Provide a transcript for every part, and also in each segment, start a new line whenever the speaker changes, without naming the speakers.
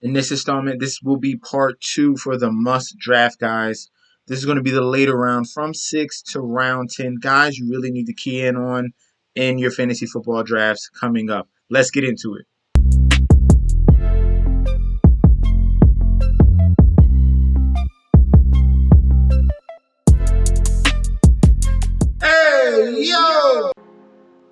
In this installment, this will be part 2 for the must draft guys. This is going to be the later round from 6 to round 10. Guys, you really need to key in on in your fantasy football drafts coming up. Let's get into it. Hey, yo!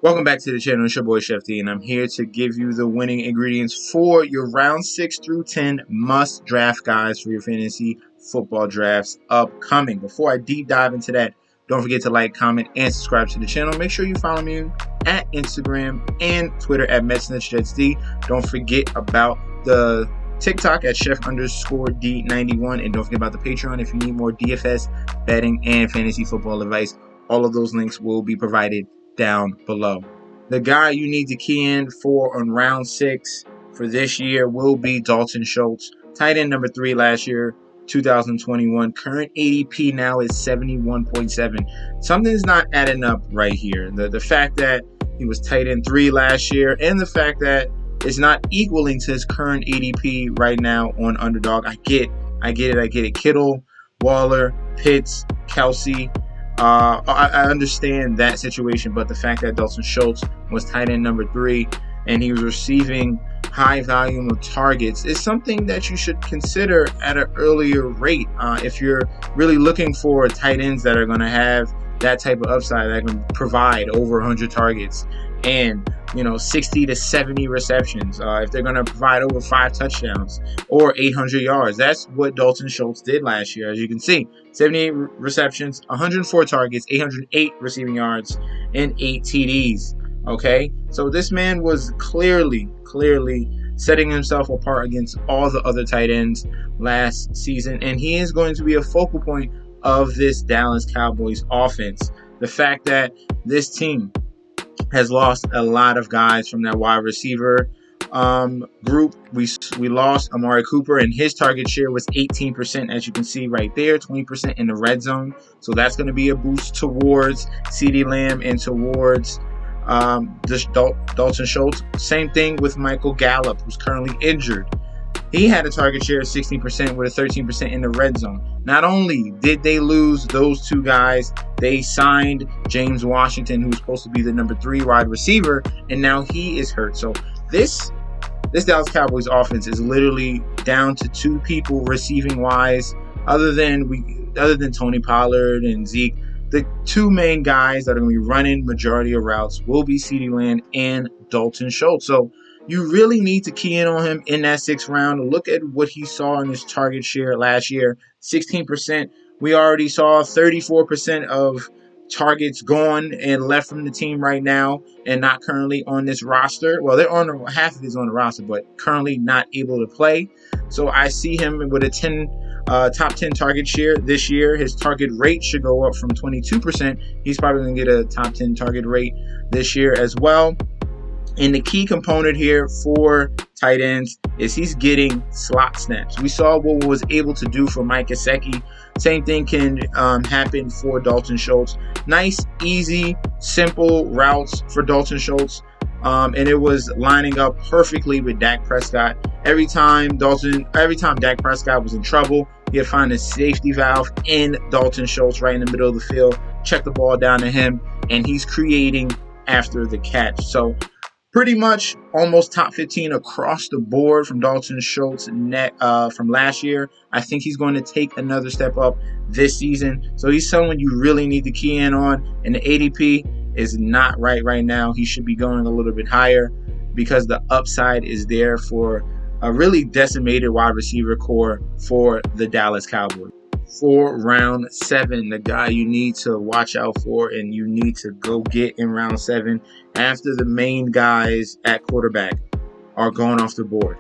Welcome back to the channel. It's your boy Chef D, and I'm here to give you the winning ingredients for your round 6 through 10 must draft guys for your fantasy football drafts upcoming. Before I deep dive into that, don't forget to like, comment, and subscribe to the channel. Make sure you follow me at Instagram and Twitter at MetsNetJetsD. Don't forget about the TikTok at Chef_D91, and don't forget about the Patreon if you need more DFS, betting, and fantasy football advice. All of those links will be provided down below. The guy you need to key in for on round 6 for this year will be Dalton Schultz, tight end number 3 last year, 2021. Current ADP now is 71.7. Something's not adding up right here. The fact that he was tight end 3 last year and the fact that it's not equaling to his current ADP right now on Underdog. I get it. Kittle, Waller, Pitts, Kelsey. I understand that situation, but the fact that Dalton Schultz was tight end number 3 and he was receiving high volume of targets is something that you should consider at an earlier rate. If you're really looking for tight ends that are going to have that type of upside, that can provide over 100 targets and 60 to 70 receptions, if they're going to provide over 5 touchdowns or 800 yards. That's what Dalton Schultz did last year. As you can see, 78 receptions, 104 targets, 808 receiving yards, and 8 TDs. Okay, so this man was clearly setting himself apart against all the other tight ends last season, and he is going to be a focal point of this Dallas Cowboys offense. The fact that this team has lost a lot of guys from that wide receiver group. We lost Amari Cooper, and his target share was 18%, as you can see right there, 20% in the red zone. So that's going to be a boost towards CeeDee Lamb and towards Dalton Schultz. Same thing with Michael Gallup, who's currently injured. He had a target share of 16% with a 13% in the red zone. Not only did they lose those 2 guys, they signed James Washington, who's supposed to be the number 3 wide receiver, and now he is hurt. So this Dallas Cowboys offense is literally down to 2 people receiving wise, other than Tony Pollard and Zeke. The 2 main guys that are going to be running majority of routes will be CeeDee Lamb and Dalton Schultz. So you really need to key in on him in that 6th round. Look at what he saw in his target share last year, 16%. We already saw 34% of targets gone and left from the team right now and not currently on this roster. Well, they're on half of it is on the roster, but currently not able to play. So I see him with a top 10 target share this year. His target rate should go up from 22%. He's probably going to get a top 10 target rate this year as well. And the key component here for tight ends is he's getting slot snaps. We saw what was able to do for Mike Gesicki. Same thing can happen for Dalton Schultz. Nice, easy, simple routes for Dalton Schultz. And it was lining up perfectly with Dak Prescott. Every time Dak Prescott was in trouble, he'd find a safety valve in Dalton Schultz right in the middle of the field, check the ball down to him, and he's creating after the catch. So pretty much almost top 15 across the board from Dalton Schultz from last year. I think he's going to take another step up this season. So he's someone you really need to key in on. And the ADP is not right now. He should be going a little bit higher because the upside is there for a really decimated wide receiver core for the Dallas Cowboys. For round 7, the guy you need to watch out for and you need to go get in round 7 after the main guys at quarterback are going off the board.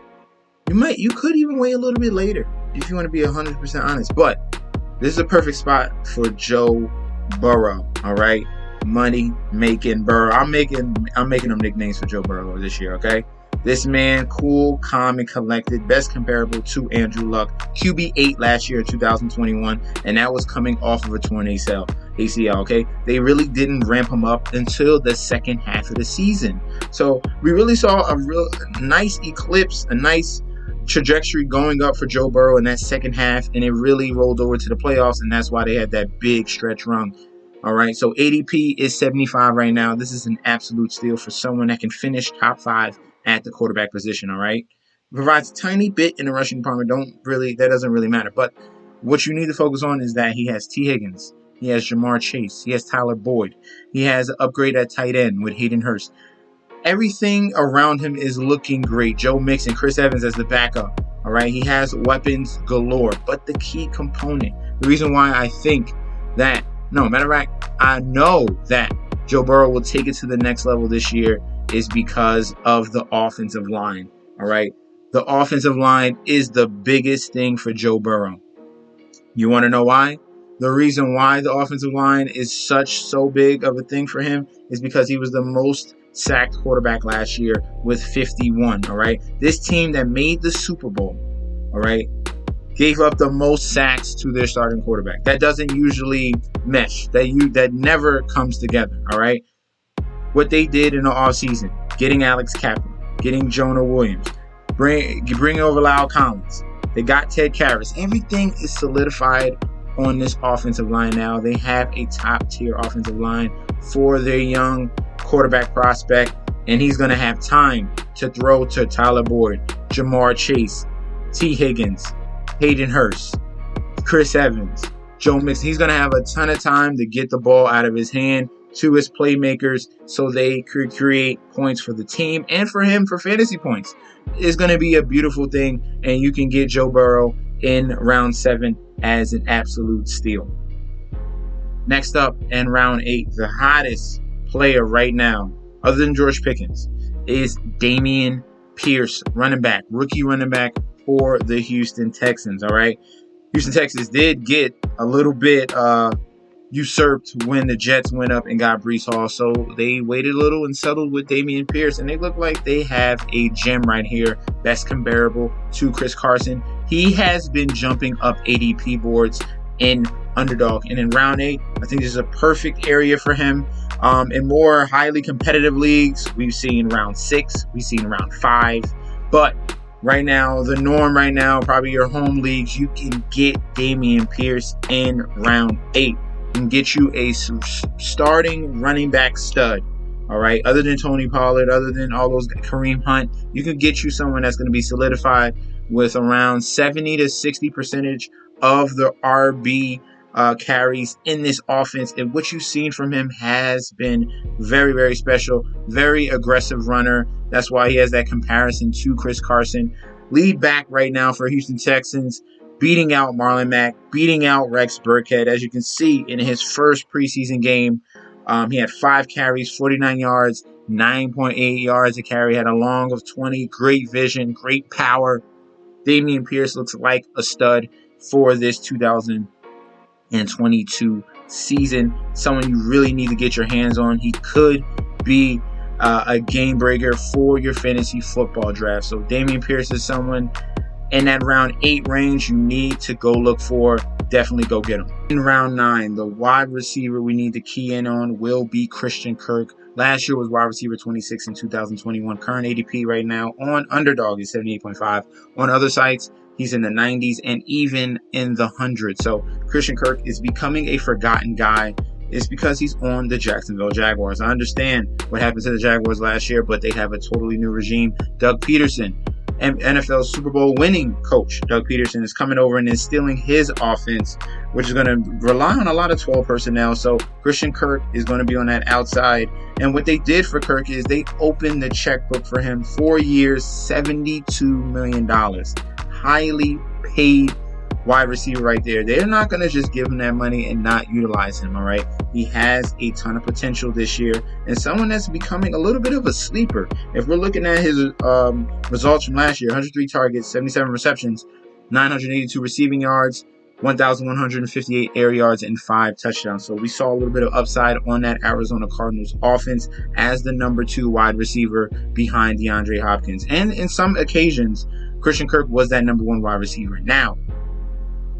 You could even wait a little bit later if you want to be 100% honest, but this is a perfect spot for Joe Burrow. All right, money making Burrow. I'm making them nicknames for Joe Burrow this year. Okay. This man, cool, calm, and collected. Best comparable to Andrew Luck. QB8 last year in 2021, and that was coming off of a torn ACL, okay? They really didn't ramp him up until the second half of the season. So we really saw a real nice eclipse, a nice trajectory going up for Joe Burrow in that second half, and it really rolled over to the playoffs, and that's why they had that big stretch run. All right, so ADP is 75 right now. This is an absolute steal for someone that can finish top 5 at the quarterback position. All right, provides a tiny bit in the rushing department. That doesn't really matter. But what you need to focus on is that he has T. Higgins, he has Jamar Chase, he has Tyler Boyd, he has an upgrade at tight end with Hayden Hurst. Everything around him is looking great. Joe Mixon, Chris Evans as the backup. All right, he has weapons galore. But the key component, the reason why I think that, I know that Joe Burrow will take it to the next level this year is because of the offensive line. All right, the offensive line is the biggest thing for Joe Burrow. You want to know why? The reason why the offensive line is so big of a thing for him is because he was the most sacked quarterback last year with 51. All right, this team that made the Super Bowl, all right, gave up the most sacks to their starting quarterback. That doesn't usually mesh. That never comes together. All right, what they did in the offseason, getting Alex Kaplan, getting Jonah Williams, bringing over Lyle Collins. They got Ted Karras. Everything is solidified on this offensive line now. They have a top-tier offensive line for their young quarterback prospect, and he's going to have time to throw to Tyler Boyd, Jamar Chase, T. Higgins, Hayden Hurst, Chris Evans, Joe Mixon. He's going to have a ton of time to get the ball out of his hand to his playmakers so they could create points for the team and for him for fantasy points. It's going to be a beautiful thing, and you can get Joe Burrow in round 7 as an absolute steal. Next up in round 8, the hottest player right now, other than George Pickens, is Damien Pierce, rookie running back for the Houston Texans. All right, Houston Texans did get a little bit usurped when the Jets went up and got Breece Hall, so they waited a little and settled with Damien Pierce, and they look like they have a gem right here that's comparable to Chris Carson. He has been jumping up ADP boards in underdog, and in round 8, I think this is a perfect area for him. In more highly competitive leagues, we've seen round 6, we've seen round 5, but right now, the norm right now, probably your home leagues, you can get Damien Pierce in round 8 and get you a starting running back stud. All right, other than Tony Pollard, other than all those Kareem Hunt, you can get you someone that's going to be solidified with around 70 to 60% of the RB carries in this offense. And what you've seen from him has been very, very special. Very aggressive runner. That's why he has that comparison to Chris Carson. Lead back right now for Houston Texans, beating out Marlon Mack, beating out Rex Burkhead. As you can see in his first preseason game, he had 5 carries, 49 yards, 9.8 yards a carry, had a long of 20, great vision, great power. Damien Pierce looks like a stud for this 2022 season. Someone you really need to get your hands on. He could be a game breaker for your fantasy football draft. So Damien Pierce is someone in that round 8 range you need to go look for. Definitely go get him. In round 9, the wide receiver we need to key in on will be Christian Kirk. Last year was wide receiver 26 in 2021. Current ADP right now on Underdog is 78.5. On other sites, he's in the 90s and even in the 100s. So Christian Kirk is becoming a forgotten guy. It's because he's on the Jacksonville Jaguars. I understand what happened to the Jaguars last year, but they have a totally new regime. Doug Peterson, NFL Super Bowl winning coach Doug Peterson, is coming over and instilling his offense, which is going to rely on a lot of 12 personnel. So Christian Kirk is going to be on that outside. And what they did for Kirk is they opened the checkbook for him. 4 years, $72 million. Highly paid wide receiver right there. They're not going to just give him that money and not utilize him, all right? He has a ton of potential this year and someone that's becoming a little bit of a sleeper. If we're looking at his results from last year, 103 targets, 77 receptions, 982 receiving yards, 1,158 air yards, and 5 touchdowns. So we saw a little bit of upside on that Arizona Cardinals offense as the number 2 wide receiver behind DeAndre Hopkins. And in some occasions, Christian Kirk was that number 1 wide receiver. Now,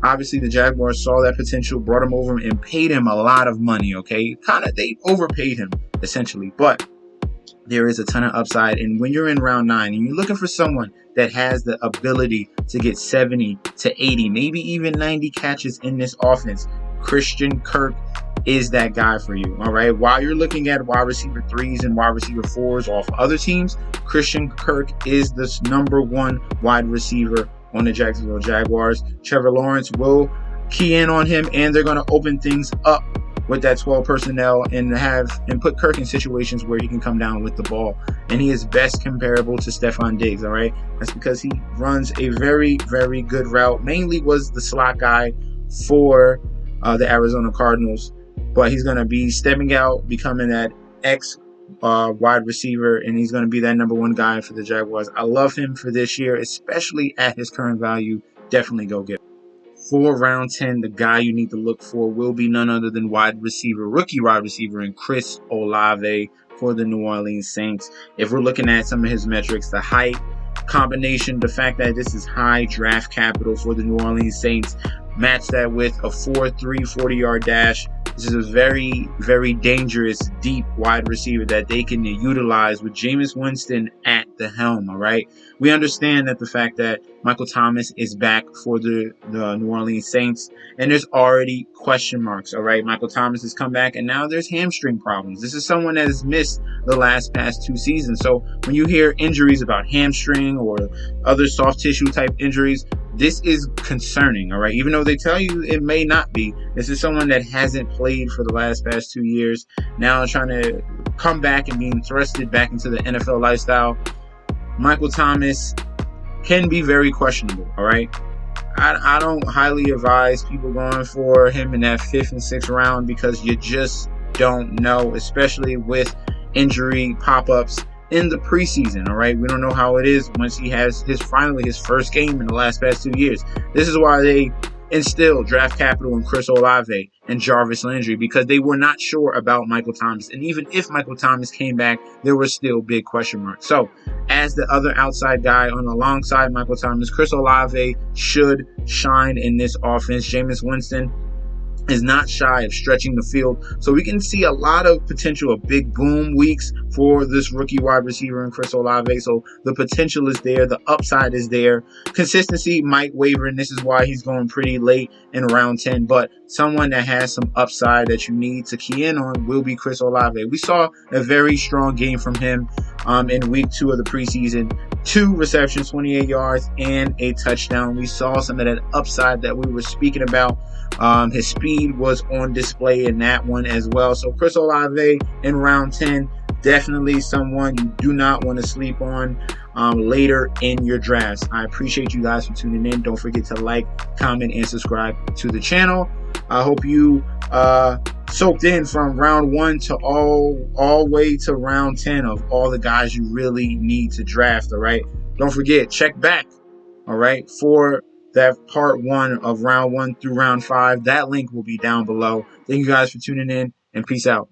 obviously, the Jaguars saw that potential, brought him over and paid him a lot of money, okay? They overpaid him, essentially. But there is a ton of upside. And when you're in round 9 and you're looking for someone that has the ability to get 70 to 80, maybe even 90 catches in this offense, Christian Kirk is that guy for you. All right. While you're looking at wide receiver 3s and wide receiver 4s off other teams, Christian Kirk is the number 1 wide receiver on the Jacksonville Jaguars. Trevor Lawrence will key in on him, and they're going to open things up with that 12 personnel and put Kirk in situations where he can come down with the ball. And he is best comparable to Stephon Diggs, all right? That's because he runs a very, very good route. Mainly was the slot guy for the Arizona Cardinals, but he's going to be stepping out, becoming that wide receiver, and he's going to be that number 1 guy for the Jaguars. I love him for this year, especially at his current value. Definitely go get him. For round 10, the guy you need to look for will be none other than rookie wide receiver, and Chris Olave for the New Orleans Saints. If we're looking at some of his metrics, the height combination, the fact that this is high draft capital for the New Orleans Saints, match that with a 4.3 40-yard dash. This is a very, very dangerous deep wide receiver that they can utilize with Jameis Winston at the helm, all right? We understand that the fact that Michael Thomas is back for the New Orleans Saints, and there's already question marks, all right? Michael Thomas has come back, and now there's hamstring problems. This is someone that has missed the past 2 seasons. So when you hear injuries about hamstring or other soft tissue type injuries, this is concerning, all right? Even though they tell you it may not be, this is someone that hasn't played for the past 2 years, now trying to come back and being thrusted back into the NFL lifestyle. Michael Thomas can be very questionable, all right? I don't highly advise people going for him in that 5th and 6th round because you just don't know, especially with injury pop-ups in the preseason, all right? We don't know how it is once he has his first game in the past 2 years. This is why they instilled draft capital in Chris Olave and Jarvis Landry, because they were not sure about Michael Thomas. And even if Michael Thomas came back, there were still big question marks. So as the other outside guy on alongside Michael Thomas, Chris Olave should shine in this offense. Jameis Winston is not shy of stretching the field. So we can see a lot of potential of big boom weeks for this rookie wide receiver in Chris Olave. So the potential is there. The upside is there. Consistency might waver, and this is why he's going pretty late in round 10. But someone that has some upside that you need to key in on will be Chris Olave. We saw a very strong game from him in week 2 of the preseason. 2 receptions, 28 yards, and a touchdown. We saw some of that upside that we were speaking about. His speed was on display in that one as well. So Chris Olave in round 10, definitely someone you do not want to sleep on later in your drafts. I appreciate you guys for tuning in. Don't forget to like, comment, and subscribe to the channel. I hope you soaked in from round 1 to all way to round 10 of all the guys you really need to draft, all right? Don't forget, check back, all right, for that part 1 of round 1 through round 5. That link will be down below. Thank you guys for tuning in, and peace out.